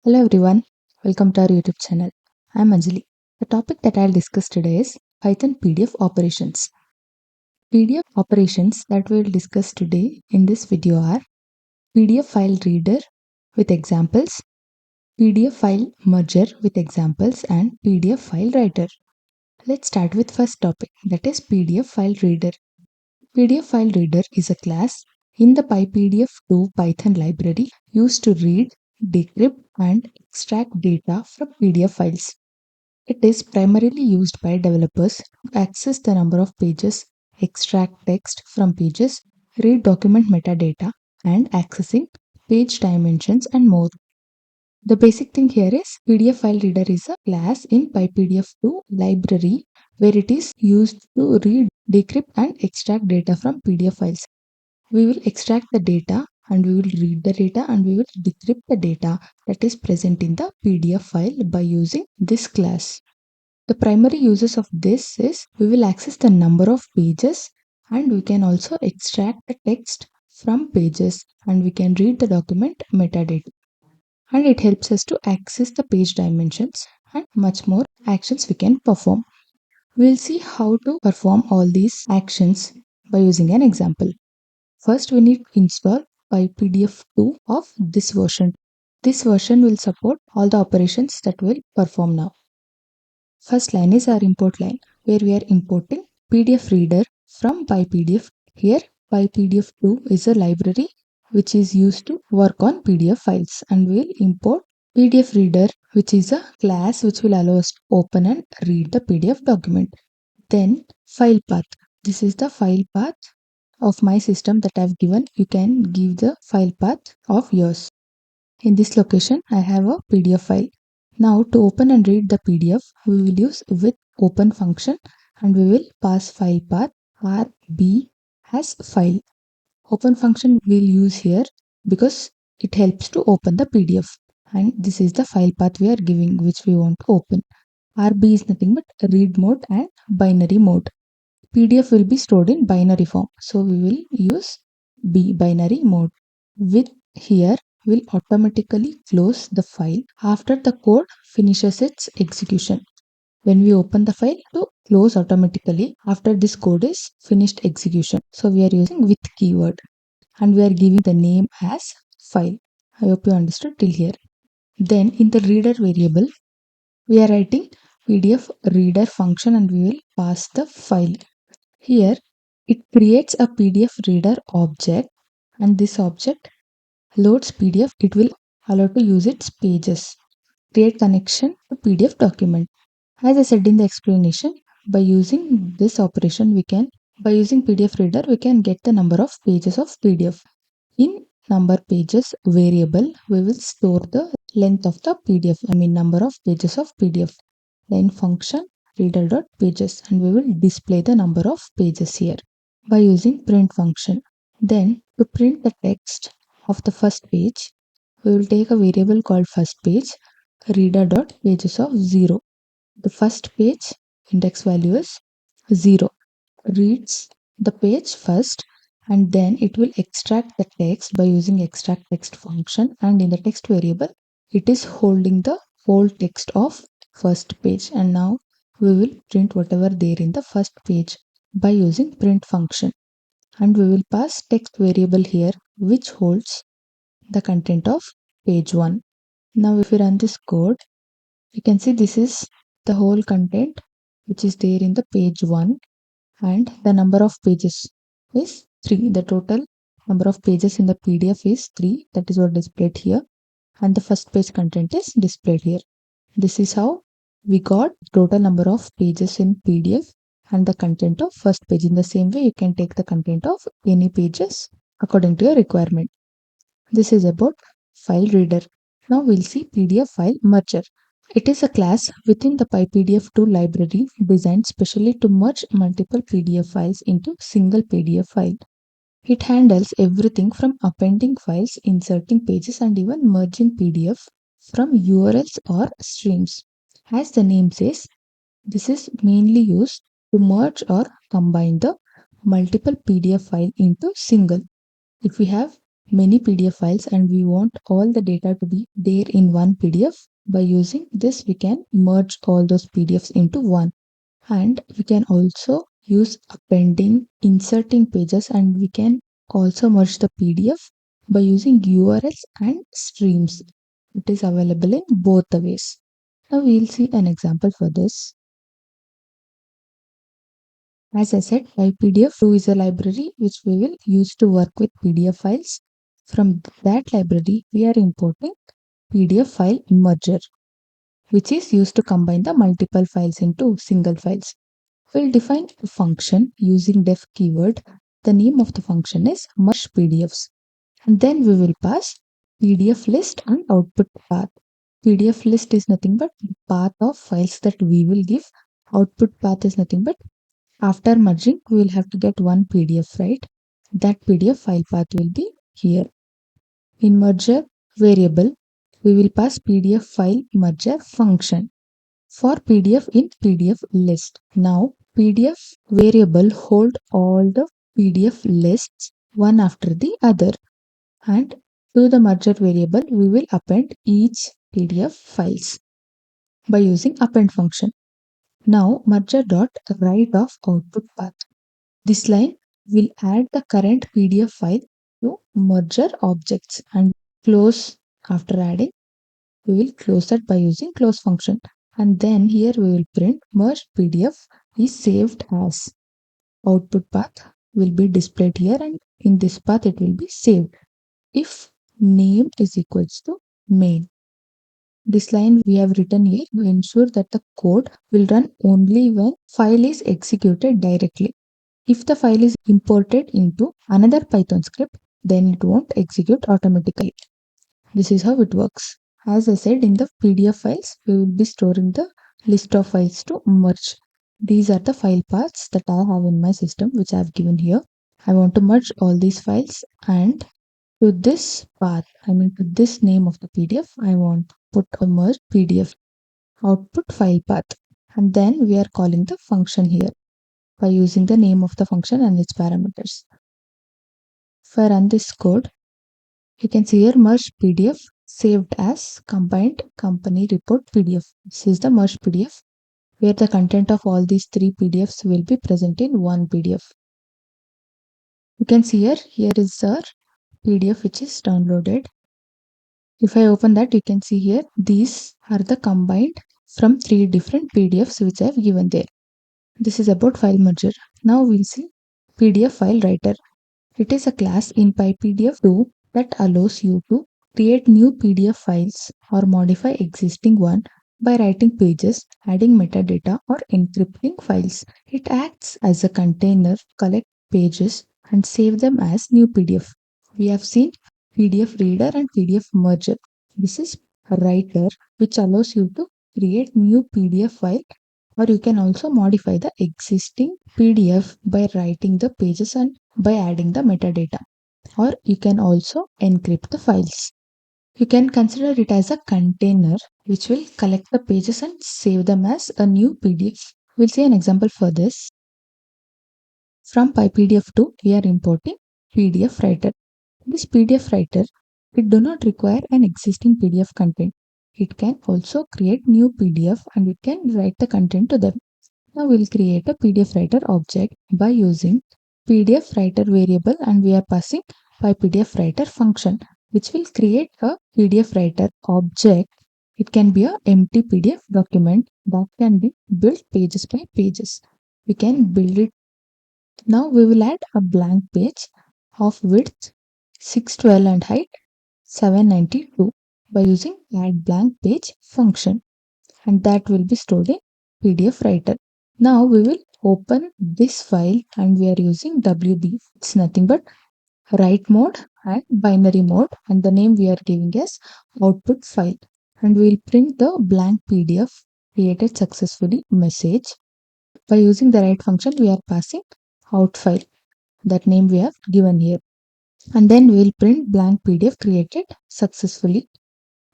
Hello everyone, welcome to our YouTube channel. I'm Anjali. The topic that I'll discuss today is Python PDF operations. PDF operations that we'll discuss today in this video are PDF file reader with examples, PDF file merger with examples, and PDF file writer. Let's start with first topic, that is PDF file reader. PDF file reader is a class in the PyPDF2 Python library used to read, decrypt, and extract data from PDF files. It is primarily used by developers to access the number of pages, extract text from pages, read document metadata, and accessing page dimensions and more. The basic thing here is PDF file reader is a class in PyPDF2 library where it is used to read, decrypt, and extract data from PDF files. We will extract the data and we will read the data and we will decrypt the data that is present in the PDF file by using this class. The primary uses of this is we will access the number of pages and we can also extract the text from pages and we can read the document metadata. And it helps us to access the page dimensions and much more actions we can perform. We'll see how to perform all these actions by using an example. First, we need to install PyPDF2 of this version. This version will support all the operations that we'll perform now. First line is our import line where we are importing PDF reader from PyPDF. Here PyPDF2 is a library which is used to work on PDF files and we'll import PDF reader which is a class which will allow us to open and read the PDF document. Then file path. This is the file path of my system that I've given. You can give the file path of yours. In this location I have a PDF file. Now to open and read the PDF, we will use with open function and we will pass file path RB as file. Open function we'll use here because it helps to open the PDF and this is the file path we are giving which we want to open. RB is nothing but read mode and binary mode. PDF will be stored in binary form, so we will use B binary mode. With here will automatically close the file after the code finishes its execution. When we open the file to close automatically after this code is finished execution. So we are using with keyword and we are giving the name as file. I hope you understood till here. Then in the reader variable, we are writing PDF reader function and we will pass the file. Here it creates a PDF reader object and this object loads PDF. It will allow to use its pages. Create connection to PDF document. As I said in the explanation, by using this operation by using PDF reader we can get the number of pages of PDF. In number pages variable we will store the length of the PDF, number of pages of PDF. Then function reader.pages and we will display the number of pages here by using print function. Then to print the text of the first page, we will take a variable called first page reader.pages of 0. The first page index value is 0. Reads the page first and then it will extract the text by using extract text function and in the text variable it is holding the whole text of first page and now we will print whatever there in the first page by using print function and we will pass text variable here which holds the content of page 1. Now if we run this code, you can see this is the whole content which is there in the page 1 and the number of pages is 3. The total number of pages in the PDF is 3. That is what displayed here and the first page content is displayed here. This is how we got total number of pages in PDF and the content of first page. In the same way, you can take the content of any pages according to your requirement. This is about file reader. Now we'll see PDF file merger. It is a class within the PyPDF2 library designed specially to merge multiple PDF files into single PDF file. It handles everything from appending files, inserting pages, and even merging PDF from URLs or streams. As the name says, this is mainly used to merge or combine the multiple PDF file into single. If we have many PDF files and we want all the data to be there in one PDF. By using this, we can merge all those PDFs into one. And we can also use appending, inserting pages, and we can also merge the PDF by using URLs and streams. It is available in both the ways. Now we'll see an example for this. As I said, PDF2 is a library which we will use to work with PDF files. From that library, we are importing PDFFileMerger, which is used to combine the multiple files into single files. We'll define a function using def keyword. The name of the function is merge PDFs. And then we will pass PDF list and output path. PDF list is nothing but the path of files that we will give. Output path is nothing but after merging, we will have to get one PDF, right? That PDF file path will be here. In merger variable, we will pass PDF file merger function for PDF in PDF list. Now, PDF variable hold all the PDF lists one after the other, and to the merger variable, we will append each PDF files by using append function. Now, merger dot write of output path. This line will add the current PDF file to merger objects and close. After adding, we will close that by using close function. And then here we will print merged PDF is saved as. Output path will be displayed here, and in this path it will be saved if name is equals to main. This line we have written here to ensure that the code will run only when file is executed directly. If the file is imported into another Python script, then it won't execute automatically. This is how it works. As I said, in the PDF files, we will be storing the list of files to merge. These are the file paths that I have in my system, which I have given here. I want to merge all these files, and to this path, to this name of the PDF, I want to put a merge PDF output file path. And then we are calling the function here by using the name of the function and its parameters. If I run this code, you can see here merge PDF saved as combined company report PDF. This is the merged PDF where the content of all these three PDFs will be present in one PDF. You can see here is our PDF which is downloaded. If I open that, you can see here these are the combined from three different PDFs which I have given there. This is about file merger. Now we'll see PDFFileWriter. It is a class in PyPDF2 that allows you to create new PDF files or modify existing one by writing pages, adding metadata, or encrypting files. It acts as a container, collect pages, and save them as new PDF. We have seen PDF reader and PDF merger. This is a writer which allows you to create new PDF file, or you can also modify the existing PDF by writing the pages and by adding the metadata, or you can also encrypt the files. You can consider it as a container which will collect the pages and save them as a new PDF. We'll see an example for this. From PyPDF2, we are importing PDFWriter. This PDFWriter, it do not require an existing PDF content. It can also create new PDF and it can write the content to them. Now we'll create a PDFWriter object by using PDFWriter variable, and we are passing PDFWriter function which will create a PDFWriter object. It can be an empty PDF document that can be built pages by pages. We can build it. Now we will add a blank page of width 612 and height 792 by using add blank page function, and that will be stored in PDFWriter. Now we will open this file and we are using WB. It's nothing but write mode and binary mode, and the name we are giving as output file, and we will print the blank PDF created successfully message. By using the write function, we are passing out file, that name we have given here, and then we will print blank PDF created successfully,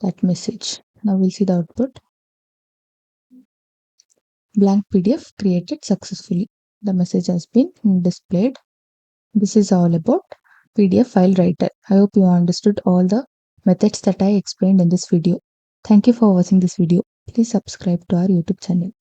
that message. Now we'll see the output. Blank PDF created successfully. The message has been displayed. This is all about PDFFileWriter. I hope you understood all the methods that I explained in this video. Thank you for watching this video. Please subscribe to our YouTube channel.